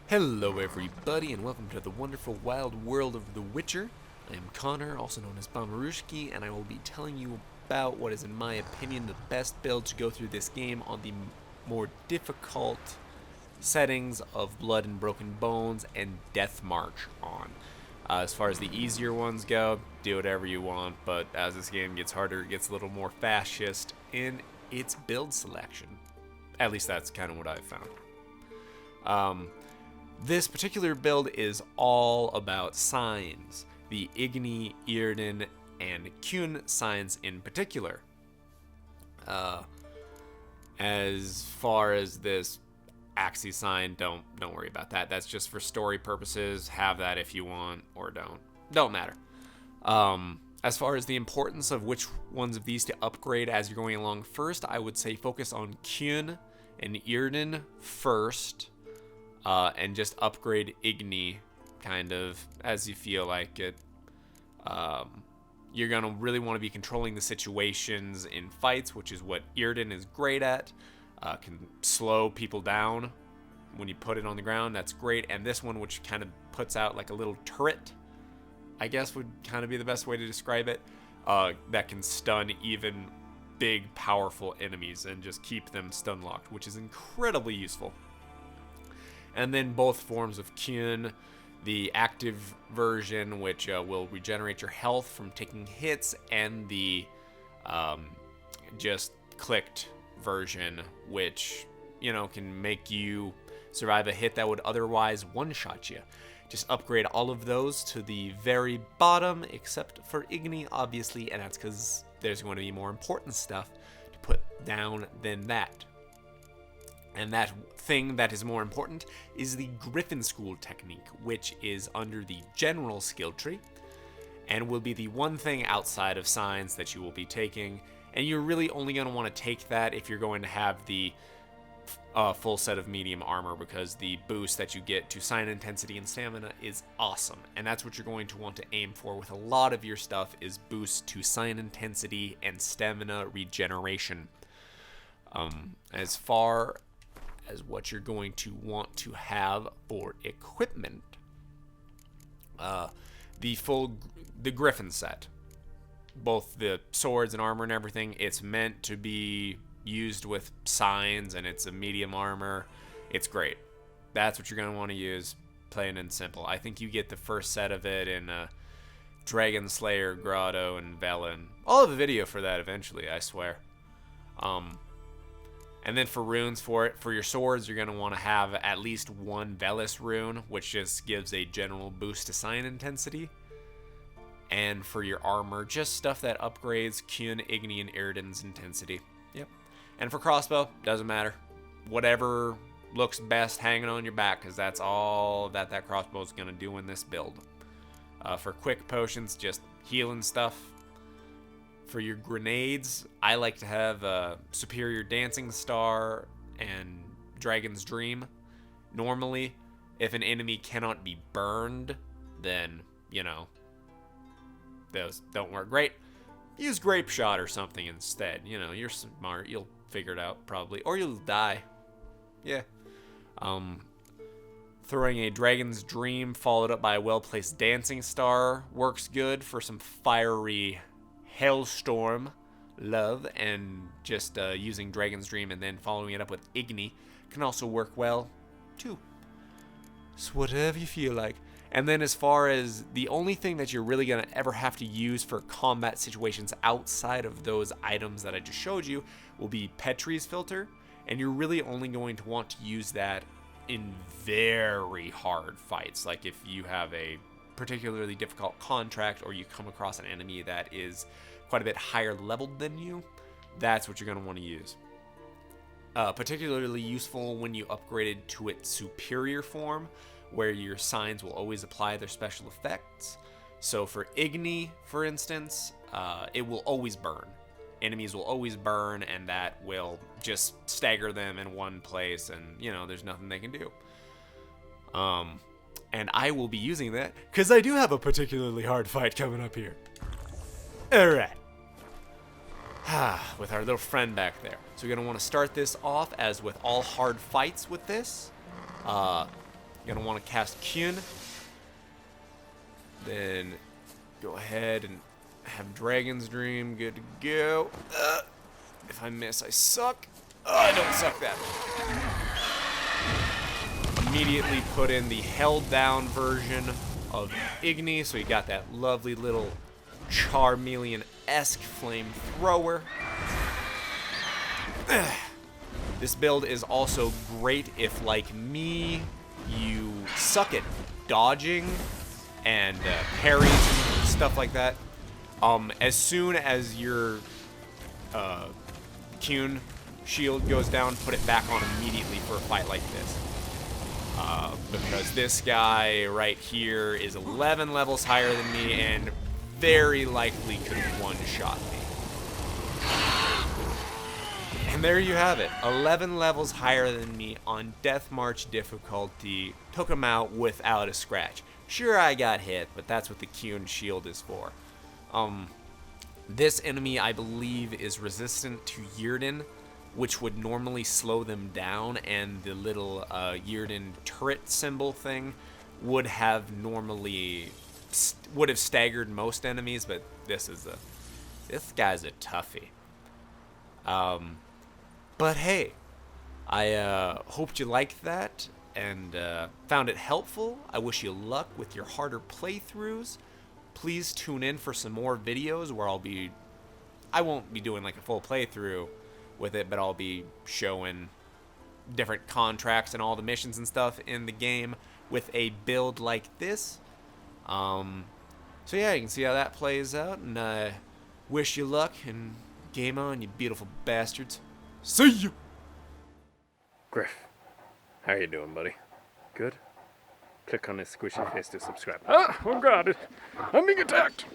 Hello everybody and welcome to the wonderful wild world of The Witcher. I am Connor, also known as Bomarushki, and I will be telling you about what is in my opinion the best build to go through this game on the more difficult settings of Blood and Broken Bones and Death March on. As far as the easier ones go, do whatever you want, but as this game gets harder, it gets a little more fascist in its build selection. At least that's kind of what I've found. This particular build is all about signs, the Igni, Írden, and Qun signs in particular. As far as this Axis sign, don't worry about that. That's just for story purposes. Have that if you want, or don't matter. As far as the importance of which ones of these to upgrade as you're going along, first I would say focus on Qun and Írden first. And just upgrade Igni kind of as you feel like it. You're going to really want to be controlling the situations in fights, which is what Írden is great at. Can slow people down when you put it on the ground. That's great. And this one, which kind of puts out like a little turret, I guess would kind of be the best way to describe it, that can stun even big, powerful enemies and just keep them stun locked, which is incredibly useful. And then both forms of Qun, the active version, which will regenerate your health from taking hits, and the just clicked version, which, can make you survive a hit that would otherwise one-shot you. Just upgrade all of those to the very bottom, except for Igni, obviously, and that's because there's going to be more important stuff to put down than that. And that thing that is more important is the Griffin School technique, which is under the general skill tree and will be the one thing outside of signs that you will be taking. And you're really only going to want to take that if you're going to have the full set of medium armor, because the boost that you get to sign intensity and stamina is awesome. And that's what you're going to want to aim for with a lot of your stuff, is boost to sign intensity and stamina regeneration. As far as what you're going to want to have for equipment, the Griffin set, both the swords and armor and everything, it's meant to be used with signs, and it's a medium armor. It's great. That's what you're going to want to use, plain and simple. I think you get the first set of it in Dragon Slayer, Grotto, and Velen. I'll have a video for that eventually, I swear. And then for runes for your swords, you're going to want to have at least one Velis rune, which just gives a general boost to sign intensity. And for your armor, just stuff that upgrades Qun, Igni, and Írden's intensity. Yep. And for crossbow, doesn't matter. Whatever looks best hanging on your back, because that's all that crossbow is going to do in this build. For quick potions, just healing stuff. For your grenades, I like to have Superior Dancing Star and Dragon's Dream. Normally, if an enemy cannot be burned, then, those don't work great. Use Grape Shot or something instead. You're smart. You'll figure it out, probably. Or you'll die. Yeah. Throwing a Dragon's Dream followed up by a well-placed Dancing Star works good for some fiery Hailstorm love, and just using Dragon's Dream and then following it up with Igni can also work well too. So whatever you feel like. And then as far as the only thing that you're really going to ever have to use for combat situations outside of those items that I just showed you will be Petri's Philter, and you're really only going to want to use that in very hard fights, like if you have a particularly difficult contract, or you come across an enemy that is quite a bit higher leveled than you, that's what you're going to want to use. Particularly useful when you upgrade it to its superior form, where your signs will always apply their special effects. So for Igni, for instance, it will always burn. Enemies will always burn, and that will just stagger them in one place, and, there's nothing they can do. And I will be using that because I do have a particularly hard fight coming up here. Alright. With our little friend back there. So you're going to want to start this off, as with all hard fights with this. You're gonna want to cast Kyun. Then go ahead and have Dragon's Dream. Good to go. If I miss, I suck. I don't suck that. Immediately put in the held down version of Igni, so you got that lovely little Charmeleon-esque flamethrower. This build is also great if, like me, you suck at dodging and parries and stuff like that. As soon as your Kyun shield goes down, put it back on immediately for a fight like this. Because this guy right here is 11 levels higher than me and very likely could one-shot me. And there you have it. 11 levels higher than me on Death March difficulty. Took him out without a scratch. Sure, I got hit, but that's what the Kyun shield is for. This enemy, I believe, is resistant to Yrden, which would normally slow them down, and the little Yrden turret symbol thing would have staggered most enemies, but this guy's a toughie. But hey, I hoped you liked that and found it helpful. I wish you luck with your harder playthroughs. Please tune in for some more videos where I won't be doing like a full playthrough with it, but I'll be showing different contracts and all the missions and stuff in the game with a build like this. So yeah, you can see how that plays out, and I wish you luck, and game on, you beautiful bastards. See you! Griff, how you doing, buddy? Good? Click on this squishy face to subscribe. Ah, oh god, I'm being attacked!